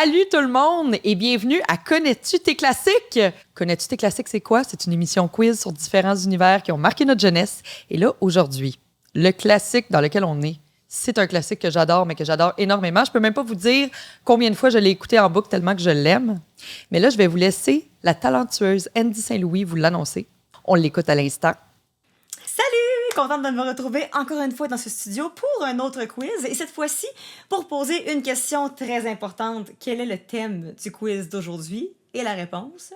Salut tout le monde et bienvenue à Connais-tu tes classiques? Connais-tu tes classiques, c'est quoi? C'est une émission quiz sur différents univers qui ont marqué notre jeunesse. Et là, aujourd'hui, le classique dans lequel on est, c'est un classique que j'adore, mais que j'adore énormément. Je peux même pas vous dire combien de fois je l'ai écouté en boucle tellement que je l'aime. Mais là, je vais vous laisser la talentueuse Andy Saint-Louis vous l'annoncer. On l'écoute à l'instant. Salut! Contente de me retrouver encore une fois dans ce studio pour un autre quiz. Et cette fois-ci, pour poser une question très importante. Quel est le thème du quiz d'aujourd'hui? Et la réponse?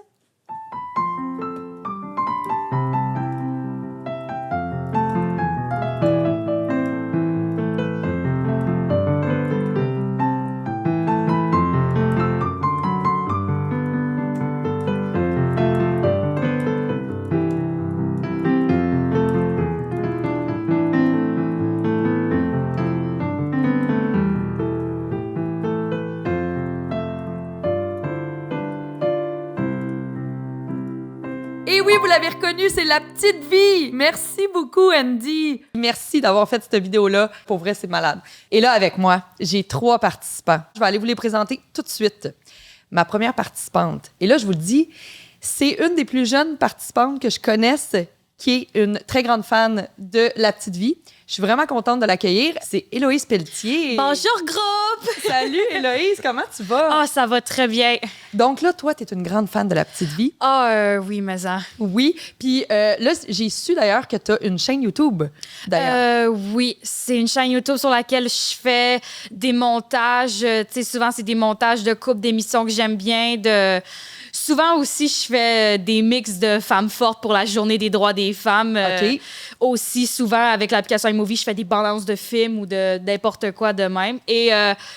Et oui, vous l'avez reconnu, c'est La Petite Vie. Merci beaucoup, Andy. Merci d'avoir fait cette vidéo-là. Pour vrai, c'est malade. Et là, avec moi, j'ai 3 participants. Je vais aller vous les présenter tout de suite. Ma première participante, et là, je vous le dis, c'est une des plus jeunes participantes que je connaisse qui est une très grande fan de La Petite Vie. Je suis vraiment contente de l'accueillir. C'est Héloïse Pelletier. Bonjour, groupe! Salut, Héloïse, comment tu vas? Ah, ça va très bien. Donc là, toi, tu es une grande fan de La Petite Vie. Oui, mais ça. Oui, puis là, j'ai su d'ailleurs que tu as une chaîne YouTube, d'ailleurs. Oui, c'est une chaîne YouTube sur laquelle je fais des montages. Tu sais, souvent, c'est des montages de couples d'émissions que j'aime bien. Souvent aussi, je fais des mix de femmes fortes pour la Journée des droits des femmes. OK. Aussi, souvent, avec l'application iMovie, je fais des bandes de films ou de n'importe quoi de même. Et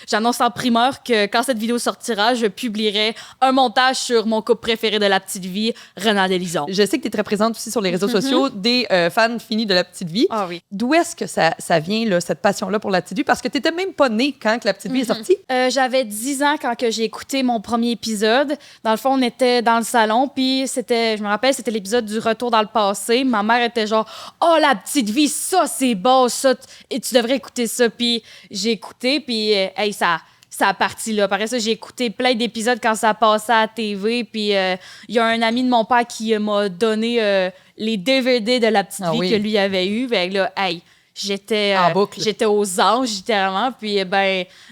j'annonce en primeur que quand cette vidéo sortira, je publierai un montage sur mon couple préféré de La Petite Vie, Renan Delison. Je sais que tu es très présente aussi sur les réseaux sociaux des fans finis de La Petite Vie. Ah oui. D'où est-ce que ça vient, là, cette passion-là pour La Petite Vie? Parce que tu n'étais même pas née quand que La Petite Vie est sortie. J'avais 10 ans quand que j'ai écouté mon premier épisode. Dans le fond, on était dans le salon, puis je me rappelle, c'était l'épisode du Retour dans le passé. Ma mère était genre « Oh, La Petite Vie, ça, c'est bon, ça, et tu devrais écouter ça. » Puis j'ai écouté, puis hey, ça a parti là. Après ça, j'ai écouté plein d'épisodes quand ça passait à la TV, puis il y a un ami de mon père qui m'a donné les DVD de La Petite Vie oui. que lui avait eu. Fait que là, hey, j'étais En boucle. j'étais aux anges, littéralement. Puis,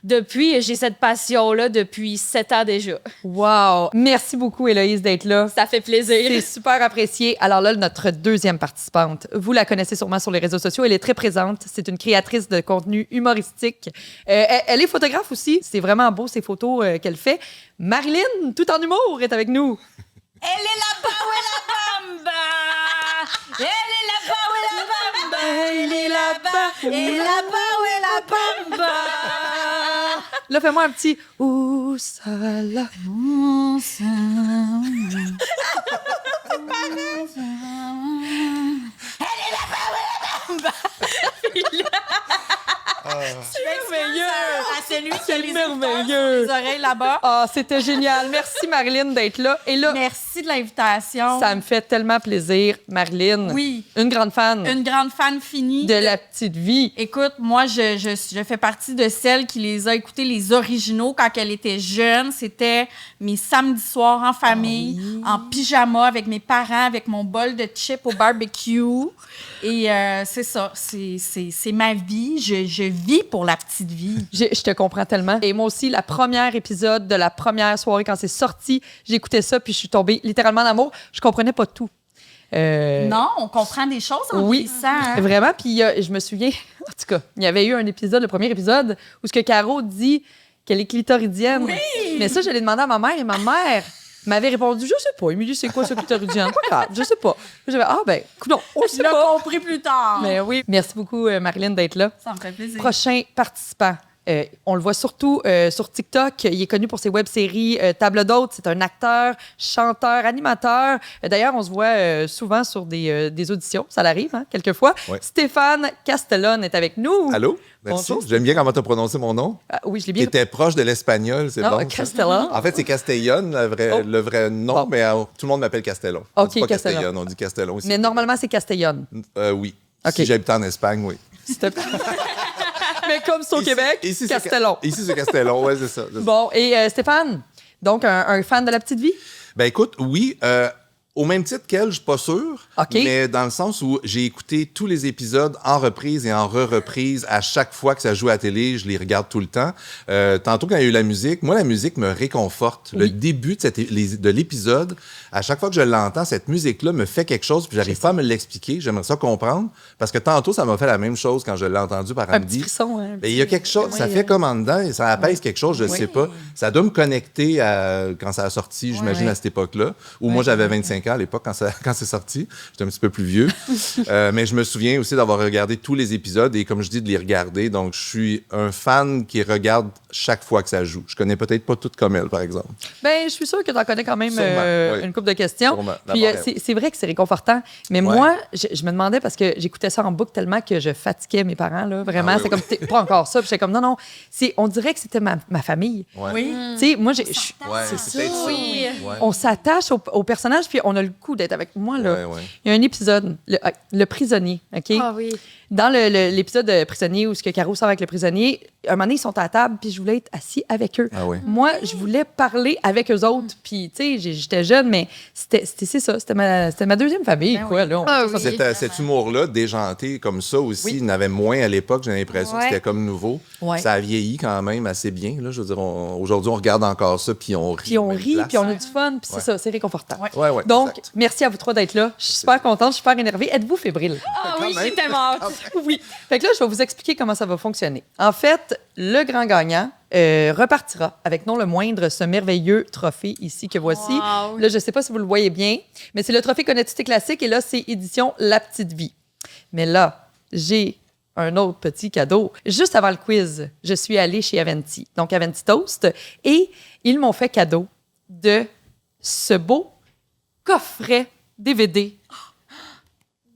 depuis, j'ai cette passion-là depuis 7 ans déjà. Wow! Merci beaucoup, Héloïse, d'être là. Ça fait plaisir. C'est super apprécié. Alors là, notre deuxième participante, vous la connaissez sûrement sur les réseaux sociaux. Elle est très présente. C'est une créatrice de contenu humoristique. Elle est photographe aussi. C'est vraiment beau, ces photos qu'elle fait. Marilyn, tout en humour, est avec nous. Elle est là-bas, où est la bamba? Elle est là-bas, où est la bamba? Elle est là-bas, et là-bas, où est la bamba? Là, fais-moi un petit « Ouh, ça là. » C'est merveilleux! À celui qui a les merveilleux. écouteurs sur les oreilles là-bas. Ah, c'était génial. Merci, Marilyn, d'être là. Et là, Merci de l'invitation. ça me fait tellement plaisir, Marilyn. Oui. Une grande fan Une grande fan finie. de La Petite Vie. Écoute, moi, je fais partie de celles qui les a écoutés, les originaux, quand elle était jeune. C'était mes samedis soirs en famille, en pyjama, avec mes parents, avec mon bol de chips au barbecue. Et c'est ça, c'est ma vie. Je vis pour La Petite Vie. Je te comprends tellement. Et moi aussi, la première épisode de la première soirée, quand c'est sorti, j'écoutais ça, puis je suis tombée littéralement en amour. Je comprenais pas tout. Non, on comprend des choses en Oui, vieillissant, hein? vraiment. Puis je me souviens, en tout cas, il y avait eu un épisode, le premier épisode, où ce que Caro dit qu'elle est clitoridienne. Oui! Mais ça, je l'ai demandé à ma mère, et ma mère m'avait répondu, je sais pas, Émilie, c'est quoi ce clitoridien? Pas grave, je sais pas. J'avais, non, on le Je sait l'ai pas. compris plus tard. Mais oui, merci beaucoup, Marilyn, d'être là. Ça me fait plaisir. Prochain participant. On le voit surtout sur TikTok. Il est connu pour ses web-séries Table d'hôte. C'est un acteur, chanteur, animateur. D'ailleurs, on se voit souvent sur des auditions. Ça l'arrive, hein, quelquefois. Ouais. Stéphane Castellone est avec nous. Allô? Merci. Bonjour. J'aime bien comment tu as prononcé mon nom. Ah, oui, je l'ai Qui bien. était proche de l'espagnol, c'est Non, bon? ça? Castellone. En fait, c'est Castellón, le vrai nom, Bon. mais tout le monde m'appelle Castellon. On OK, dit pas Castellón. Castellón, on dit Castellon aussi. Mais normalement, c'est Castellone. Oui. OK. Si j'habitais en Espagne, oui. S'il te plaît. Mais comme c'est au Québec, Ici, Castellon. Ici, c'est Castellon, ouais, c'est ça. Bon, et Stéphane, donc un fan de La Petite Vie? Ben écoute, oui, au même titre qu'elle, je suis pas sûr, OK. mais dans le sens où j'ai écouté tous les épisodes en reprise et en re-reprise. À chaque fois que ça joue à la télé, je les regarde tout le temps. Tantôt, quand il y a eu la musique, moi, la musique me réconforte. Le début de l'épisode, à chaque fois que je l'entends, cette musique-là me fait quelque chose, puis j'arrive pas à me l'expliquer. J'aimerais ça comprendre, parce que tantôt, ça m'a fait la même chose quand je l'ai entendu par Un Andy. petit frisson. Hein, Ben, il y a quelque chose, ça fait comme en dedans, et ça apaise quelque chose, je sais pas. Ça doit me connecter à quand ça a sorti, j'imagine, à cette époque-là, où moi, j'avais 25 ans à l'époque quand c'est sorti. J'étais un petit peu plus vieux. Mais je me souviens aussi d'avoir regardé tous les épisodes et, comme je dis, de les regarder. Donc, je suis un fan qui regarde chaque fois que ça joue. Je connais peut-être pas toutes comme elle, par exemple. Ben, je suis sûre que tu en connais quand même Sûrement, oui. une couple de questions. Sûrement, Puis d'abord, c'est vrai que c'est réconfortant. Mais moi, je me demandais, parce que j'écoutais ça en boucle tellement que je fatiguais mes parents, là, vraiment. Ah oui, c'est comme, pas encore ça. Puis j'étais comme, non. On dirait que c'était ma famille. Ouais. Oui. Tu sais, moi, Ouais, c'est peut-être ça. Oui. Ouais. on s'attache au personnage, puis on a le coup d'être avec moi, là. Ouais. Il y a un épisode, le prisonnier, OK? Ah oui. Dans l'épisode de prisonnier où ce que Caro sort avec le prisonnier, un moment donné, ils sont à la table, puis je voulais être assis avec eux. Ah oui. Moi, je voulais parler avec eux autres, puis tu sais, j'étais jeune, mais c'est ça, c'était ma deuxième famille, Ben quoi, là. Ah oui. Cet humour-là, déjanté comme ça aussi, il y en avait moins à l'époque, j'ai l'impression que Ouais. c'était comme nouveau. Ouais. Ça a vieilli quand même assez bien. Là, je veux dire, aujourd'hui, on regarde encore ça, puis on rit. Puis on même rit, place. puis on a du fun, puis Ouais. c'est ça, c'est réconfortant. Ouais, Donc, exact. merci à vous trois d'être là. Je suis super contente, je suis super énervée. Êtes-vous fébrile? Ah oui, même. j'ai tellement hâte. Oui. Fait que là, je vais vous expliquer comment ça va fonctionner. En fait, le grand gagnant repartira avec non le moindre ce merveilleux trophée ici que voici. Wow. Là, je ne sais pas si vous le voyez bien, mais c'est le trophée Connais-tu tes classiques et là, c'est édition La Petite Vie. Mais là, j'ai un autre petit cadeau. Juste avant le quiz, je suis allée chez Aventi, donc Aventi Toast, et ils m'ont fait cadeau de ce beau coffret DVD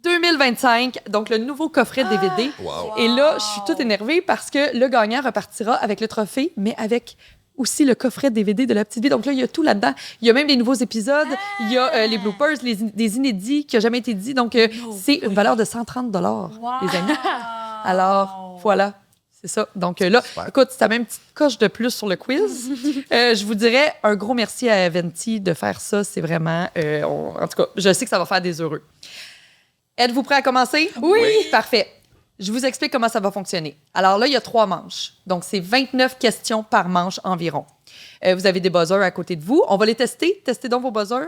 2025, donc le nouveau coffret DVD. Wow. Et là, je suis toute énervée parce que le gagnant repartira avec le trophée, mais avec aussi le coffret DVD de La Petite Vie. Donc là, il y a tout là-dedans. Il y a même des nouveaux épisodes, il y a les bloopers, des inédits qui n'ont jamais été dit. Donc, c'est une valeur de 130 $, les amis. Alors, voilà. C'est ça. Donc là, Super. écoute, si tu as même une petite coche de plus sur le quiz, je vous dirais un gros merci à Aventi de faire ça. C'est vraiment... en tout cas, je sais que ça va faire des heureux. Êtes-vous prêts à commencer? Oui. Parfait. Je vous explique comment ça va fonctionner. Alors là, il y a 3 manches. Donc, c'est 29 questions par manche environ. Vous avez des buzzers à côté de vous. On va les tester. Testez donc vos buzzers.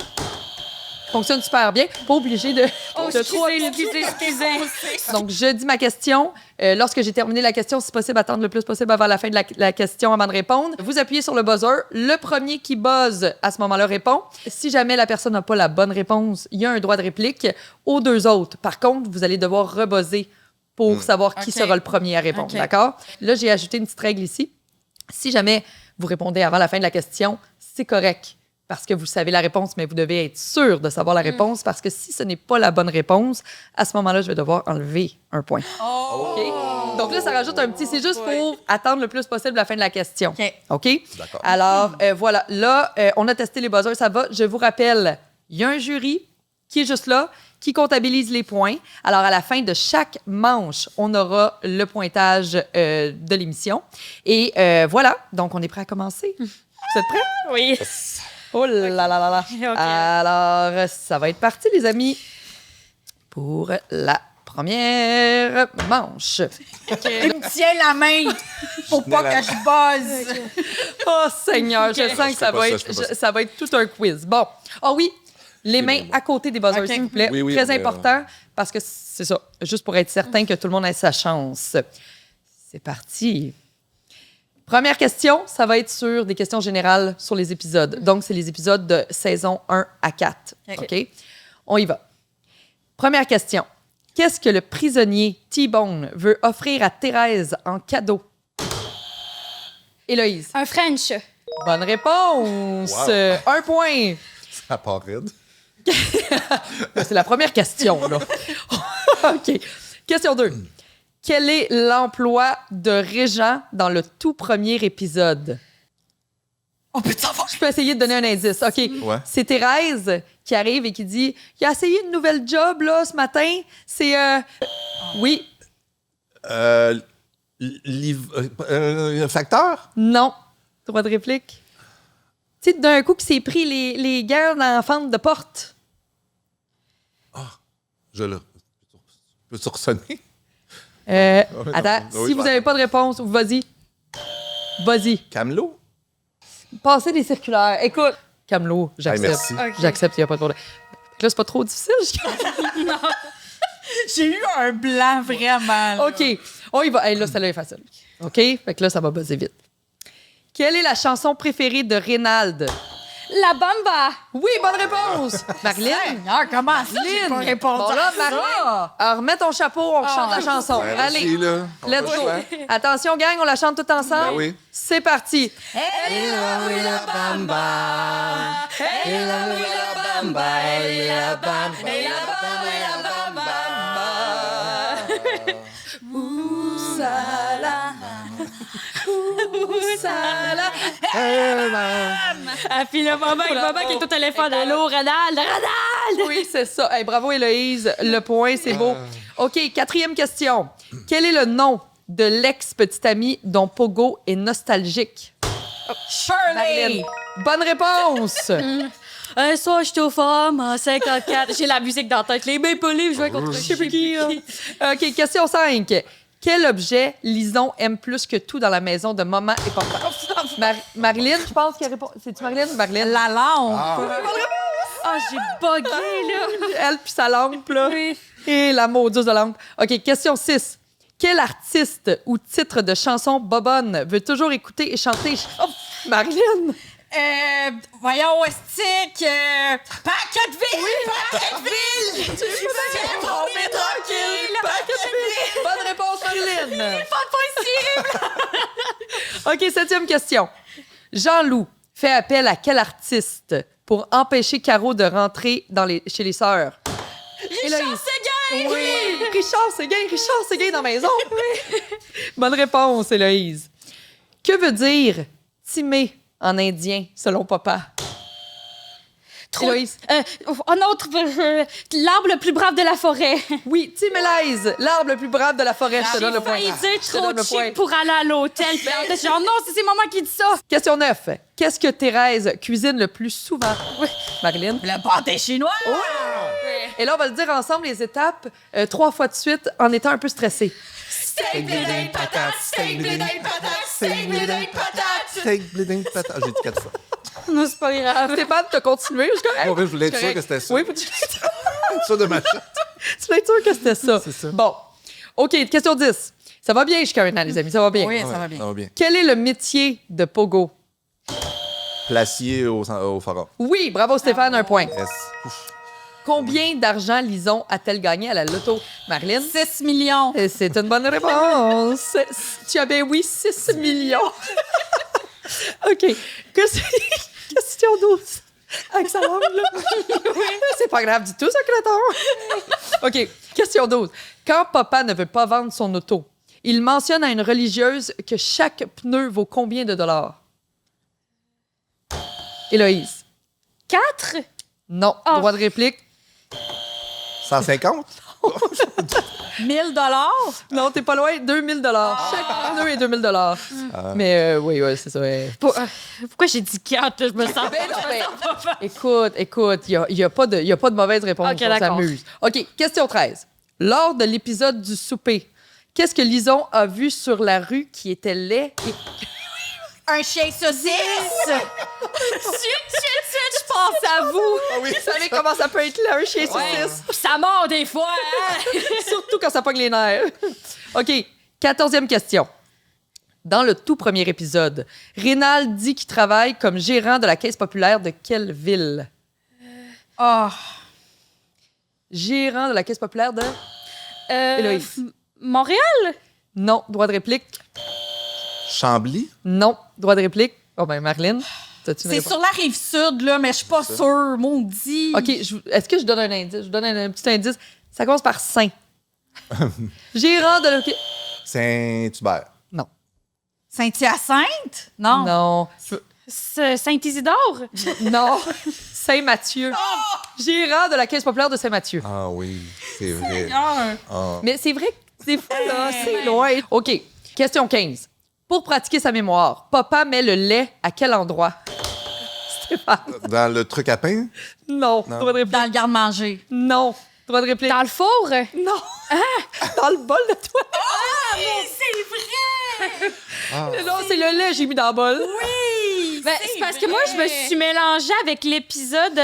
Fonctionne super bien. Pas obligé de... Oh, de trop- excusez. Donc, je dis ma question. Lorsque j'ai terminé la question, si possible, attendre le plus possible avant la fin de la question avant de répondre. Vous appuyez sur le buzzer. Le premier qui buzz à ce moment-là répond. Si jamais la personne n'a pas la bonne réponse, il y a un droit de réplique aux 2 autres. Par contre, vous allez devoir rebuzzer pour savoir qui OK. sera le premier à répondre. OK. D'accord? Là, j'ai ajouté une petite règle ici. Si jamais vous répondez avant la fin de la question, c'est correct. Parce que vous savez la réponse, mais vous devez être sûr de savoir la réponse, parce que si ce n'est pas la bonne réponse, à ce moment-là, je vais devoir enlever un point. OK? Donc là, ça rajoute un petit... C'est juste pour attendre le plus possible la fin de la question. OK. OK? D'accord. Alors, voilà. Là, on a testé les buzzers, ça va. Je vous rappelle, il y a un jury qui est juste là, qui comptabilise les points. Alors, à la fin de chaque manche, on aura le pointage de l'émission. Et voilà. Donc, on est prêt à commencer. Vous êtes prêts? Oui. Oh là là là là. OK. Alors, ça va être parti, les amis, pour la première manche. Il me tient la main pour pas que je buzz. Oh, Seigneur, je sens que fais pas ça, je fais pas ça. ça va être tout un quiz. Bon. Ah oui, les mains à côté des buzzers, OK. s'il vous plaît. Oui, Très mais, important, parce que c'est ça, juste pour être certain que tout le monde ait sa chance. C'est parti. Première question, ça va être sur des questions générales sur les épisodes. Donc, c'est les épisodes de saison 1 à 4. OK. OK? On y va. Première question. Qu'est-ce que le prisonnier T-Bone veut offrir à Thérèse en cadeau? Héloïse. Un French. Bonne réponse. Wow. 1 point. Ça part raide. C'est la première question, là. OK. Question 2. Quel est l'emploi de Régent dans le tout premier épisode? On peut savoir. Je peux essayer de donner un indice. OK. Ouais. C'est Thérèse qui arrive et qui dit « Il a essayé une nouvelle job, là, ce matin. C'est... Oui. Facteur? Non. Droit de réplique. Tu sais, d'un coup, qui s'est pris les guerres dans la fente de porte. Peux-tu ressonner? Attends, oui, si vous n'avez pas de réponse, vas-y. Vas-y. Camelot? Passez des circulaires. Écoute, Camelot, j'accepte. merci. Ok. J'accepte, il n'y a pas de problème. Là, c'est pas trop difficile. J'ai eu un blanc vraiment. là. OK. On y va. Hey, là, celle-là est facile. OK? Fait que là, ça va buzzer vite. Quelle est la chanson préférée de Reynald? La Bamba! Oui, bonne réponse! Marilyn? Seigneur, comment ça, j'ai pas répondu Bon, là, à ça? Marilyn, alors, remets ton chapeau, on chante la chanson. Ben, Allez, merci, là. On let's peut le go. faire. Attention, gang, on la chante tout ensemble? Ben oui. C'est parti. Ah, puis le Bamba qui est au téléphone. Allô, Ronald! Oui, c'est ça. Hey, bravo, Héloïse. Le point, c'est beau. OK, 4e question. Quel est le nom de l'ex-petite amie dont Pogo est nostalgique? Shirley! Marilyn. Bonne réponse! Un soir, j'étais au forum en 54. J'ai la musique dans la tête. Les Maple Leafs jouaient contre je sais plus qui. OK, question 5. Quel objet Lison aime plus que tout dans la maison de maman et papa? Marilyn, je pense qu'elle répond. C'est-tu Marilyn ou Marilyn? La lampe. Ah, j'ai bugué, là. Elle puis sa lampe, là. Oui. Et la maudite de lampe. OK, question 6. Quel artiste ou titre de chanson bobonne veut toujours écouter et chanter? Oh, Marilyn! Voyons, Westic. Paquetteville! Paquetteville! Tu peux tomber tranquille! Paquetteville! Bonne réponse, Marilyn! Pas possible! OK, 7e question. Jean-Loup fait appel à quel artiste pour empêcher Caro de rentrer chez les sœurs? Richard Seguin! Oui! Richard Seguin dans la maison. Oui. Bonne réponse, Héloïse. Que veut dire Timé en indien, selon papa? Héloïse. Un autre, l'arbre le plus brave de la forêt. Oui, Timelaise, l'arbre le plus brave de la forêt. Je te donne le point. Failli dire Je te donne trop le point. cheap pour aller à l'hôtel. Puis on était genre, non, c'est maman qui dit ça. Question 9. Qu'est-ce que Thérèse cuisine le plus souvent? Marilyn? Le pâté chinois! Et là, on va le dire ensemble, les étapes, 3 fois de suite, en étant un peu stressé. Steak blé patate! Steak blé patate! Steak blé patate! Steak bleeding patate. J'ai dit 4 fois. Non, c'est pas grave. Stéphane, t'as continué, je suis correct. Moi, je voulais être Je suis sûr que correct. c'était ça. Oui, tu Ça de ma chatte. voulais être sûr que c'était ça. C'est ça. Bon. OK, question 10. Ça va bien jusqu'à maintenant, les amis, ça va bien. Oui, ça va bien. Ça va bien. Quel est le métier de Pogo? Placier au forum. Oui, bravo Stéphane, un point. Yes. Ouf. Combien d'argent Lison a-t-elle gagné à la loto? Marilyn? 6 millions. C'est une bonne réponse. Tu as bien oui, 6 millions. OK. Question 12. Avec sa langue, là. C'est pas grave du tout, secrétaire. OK. Question 12. Quand papa ne veut pas vendre son auto, il mentionne à une religieuse que chaque pneu vaut combien de dollars? Héloïse. 4? Non. Oh. Droit de réplique. 150? 1000 $? Non, t'es pas loin. 2000 dollars. Chaque pneu est 2000 dollars. Mais oui, c'est ça. Pourquoi j'ai dit 4? Là, je me sens Ben non, ben, écoute, il n'y a pas de mauvaise réponse. Ok, on d'accord. s'amuse. OK, question 13. Lors de l'épisode du souper, qu'est-ce que Lison a vu sur la rue qui était laid et... Un chien saucisse! je pense à vous. Ah oui, Vous savez comment ça peut être là, un chien saucisse? Ça mord des fois. Hein? Surtout quand ça pogne les nerfs. OK, 14e question. Dans le tout premier épisode, Rénal dit qu'il travaille comme gérant de la Caisse populaire de quelle ville? Oh, Gérant de la Caisse populaire de... Héloïse. Montréal? Non. Droit de réplique? Chambly? Non. Droit de réplique? Oh ben, Marlène, t'as-tu une c'est réponse? sur la rive sud, là, mais je suis pas sûre, maudit. OK, est-ce que je donne un indice? Je vous donne un petit indice. Ça commence par Saint. Gérant de la... Saint-Hubert. Non. Saint-Hyacinthe? Non. Non. Saint-Isidore? Non. Saint-Mathieu. Gérant de la Caisse populaire de Saint-Mathieu. Ah oui, c'est vrai. Ah, Ah. Mais c'est vrai que des fois, là, c'est loin. OK. Question 15. Pour pratiquer sa mémoire, papa met le lait à quel endroit? Stéphane. Dans le truc à pain? Non. Droit de réplique. Dans le garde-manger. Non. Droit de réplique. Dans le four? Non. Dans le bol de toilette. Non, c'est le lait, j'ai mis dans le bol. Ben, c'est parce que moi, je me suis mélangée avec l'épisode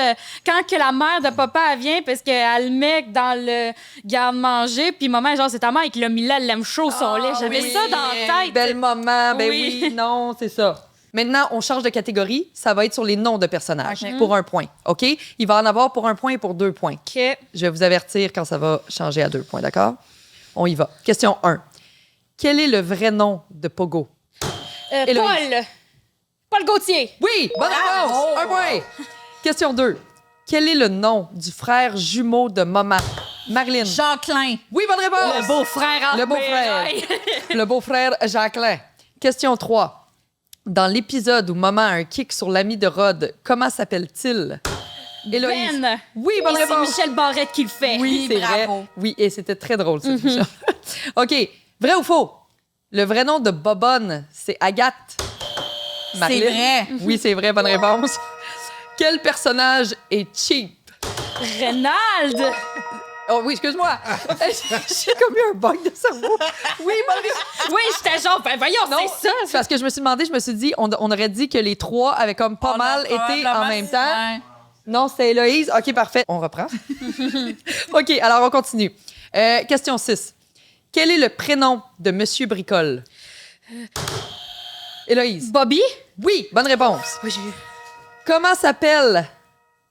quand que la mère de papa elle vient parce qu'elle le met dans le garde-manger. Puis maman, genre, c'est ta mère qui l'a mis là, elle l'aime chaud son lait. J'avais oui. ça dans la tête. Bel moment. Ben Oui. oui, non, c'est ça. Maintenant, on change de catégorie. Ça va être sur les noms de personnages OK. pour 1 point. OK? Il va en avoir pour 1 point et pour 2 points. OK. Je vais vous avertir quand ça va changer à 2 points, d'accord? On y va. Question 1. Quel est le vrai nom de Pogo? Héloïse. Paul Gauthier. Oui, bonne réponse. 1 point. Question 2. Quel est le nom du frère jumeau de maman? Marilyn. Jacqueline. Oui, bonne réponse. Le beau-frère. Le beau-frère. Le beau-frère Jacqueline. Question 3. Dans l'épisode où maman a un kick sur l'ami de Rod, comment s'appelle-t-il? Héloïse. Ben. Oui, bonne Et c'est réponse. Michel Barrette qui le fait. Oui, c'est vrai. bravo. Oui, et c'était très drôle, cette émission. OK. Vrai ou faux? Le vrai nom de Bobonne, c'est Agathe. C'est Marilyn? vrai. Oui, c'est vrai. Bonne réponse. Quel personnage est cheap? Reynald. Oh oui, excuse-moi. J'ai comme eu un bug de cerveau. Oui, bonne réponse. Oui, j'étais genre, ben voyons, Non, c'est ça. c'est parce que je me suis dit, on aurait dit que les trois avaient comme pas mal été en même temps. Ouais. Non, c'était Héloïse. OK, parfait. On reprend. OK, alors on continue. Question 6. Quel est le prénom de Monsieur Bricole? Héloïse. Bobby? Oui, bonne réponse. Oui, j'ai vu. Comment s'appelle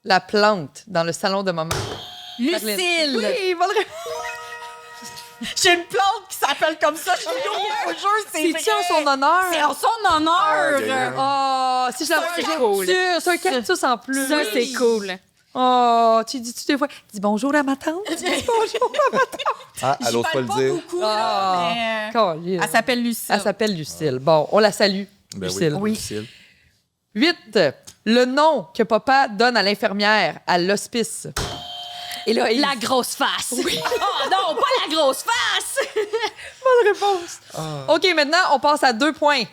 la plante dans le salon de maman? Lucille. Oui, bonne réponse. J'ai une plante qui s'appelle comme ça. Je vous jure, c'est C'est-tu vrai. en son honneur? C'est en son honneur. Oh, si je l'avais C'est cool. C'est un cactus en plus. Ça, c'est cool. Oh, tu dis-tu des fois, dis bonjour à ma tante. Dis bonjour à ma tante. Ah, elle n'ose pas le dire. Beaucoup, Ah. là, mais, Colin. elle s'appelle Lucille. Elle s'appelle Lucille. Bon, on la salue, Ben Lucille. oui. Lucille. 8. Le nom que papa donne à l'infirmière à l'hospice. Héloïse. La grosse face. Oui. Oh non, pas la grosse face. Bonne réponse. OK, maintenant, on passe à 2 points.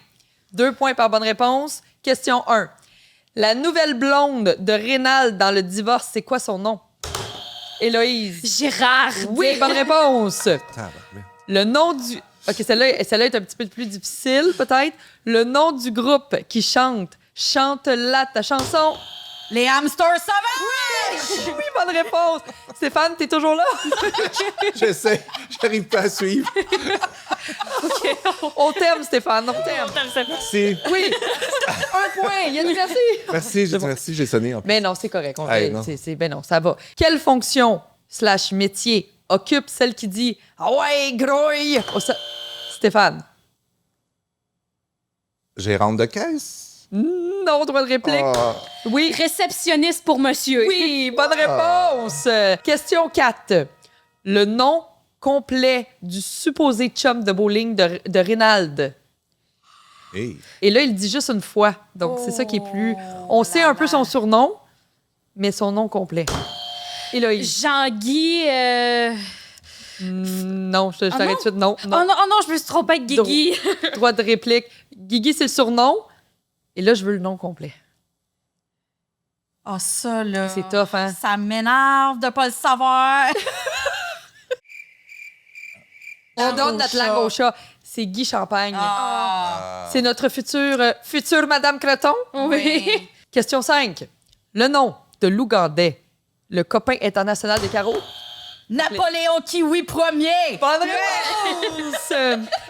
2 points par bonne réponse. Question 1. La nouvelle blonde de Rénal dans le divorce, c'est quoi son nom? Héloïse. Gérard. Oui, bonne réponse. Tabarnak. Le nom du... OK, celle-là est un petit peu plus difficile, peut-être. Le nom du groupe qui chante « Chante-la ta chanson ». Les hamsters sauvages. Oui, bonne réponse. Stéphane, t'es toujours là? J'essaie. J'arrive pas à suivre. On t'aime, Stéphane, on t'aime. Merci. Oui, 1 point. Il y a du merci. Merci, j'ai sonné en plus. Mais non, c'est correct. Hey, non. Ben non, ça va. Quelle fonction / métier occupe celle qui dit « Ah ouais, grouille! » Stéphane. Gérante de caisse? Non, droit de réplique. Ah, Oui. Réceptionniste pour monsieur. Oui, bonne réponse. Question 4. Le nom complet du supposé chum de bowling de Rénald. hey. Et là, il le dit juste une fois. Donc, c'est ça qui est plus... On sait un peu son surnom, mais son nom complet. Héloïse. Jean-Guy. Non, je t'arrête non? tout de suite. Non, Oh non. non, oh non, je me suis trompée avec Guigui. Droit de réplique. Guigui, c'est le surnom. Et là, je veux le nom complet. Ah, ça, là. C'est tough, hein? Ça m'énerve de pas le savoir. On donne notre langue au chat. C'est Guy Champagne. Ah. C'est notre future Madame Creton. Oui. Question 5. Le nom de l'Ougandais, le copain international des carreaux. Napoléon Kiwi premier. Bonne réponse!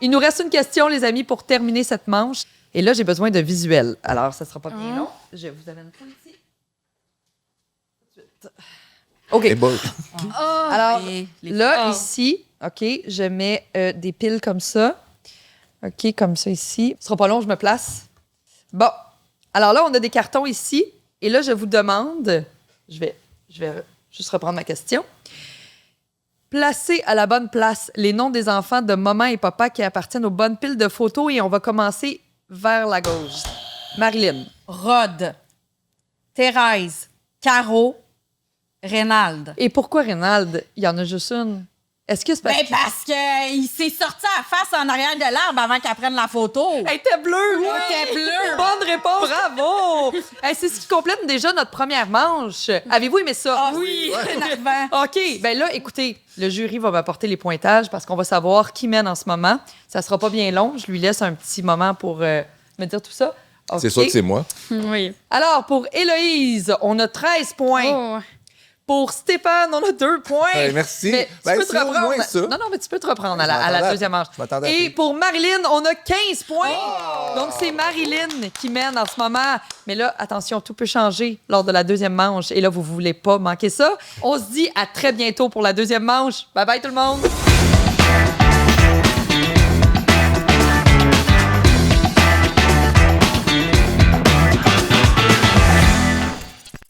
Il nous reste une question, les amis, pour terminer cette manche. Et là, j'ai besoin de visuels. Alors, ça ne sera pas bien long. Je vous amène ça ici. Tout de suite. OK. Et bon, Alors, Oui, les- là, ici, OK, je mets des piles comme ça. OK, comme ça ici. Ce sera pas long, je me place. Bon. Alors là, on a des cartons ici. Et là, je vous demande... Je vais juste reprendre ma question. Placez à la bonne place les noms des enfants de maman et papa qui appartiennent aux bonnes piles de photos et on va commencer vers la gauche. Marilyn. Rod, Thérèse, Caro, Reynald. Et pourquoi Rénald? Il y en a juste une. Est-ce que c'est parce Ben, parce qu'il s'est sorti à la face en arrière de l'arbre avant qu'elle prenne la photo. Elle était bleue! Elle était bleue. Bonne réponse! Bravo! Hey, c'est ce qui complète déjà notre première manche. Avez-vous aimé ça? Ah oui, c'est énervant. OK. Ben là, écoutez, le jury va m'apporter les pointages parce qu'on va savoir qui mène en ce moment. Ça sera pas bien long. Je lui laisse un petit moment pour me dire tout ça. OK. C'est sûr que c'est moi. Oui. Alors, pour Héloïse, on a 13 points. Oh. Pour Stéphane, on a 2 points. Ouais, merci. Mais tu Ben, peux te c'est au reprendre. moins ça. Non, mais tu peux te reprendre à Je m'attendais la à- deuxième manche. je m'attendais à Et pire. pour Marilyn, on a 15 points. Donc, c'est Marilyn qui mène en ce moment. Mais là, attention, tout peut changer lors de la deuxième manche. Et là, vous voulez pas manquer ça. On se dit à très bientôt pour la deuxième manche. Bye bye tout le monde.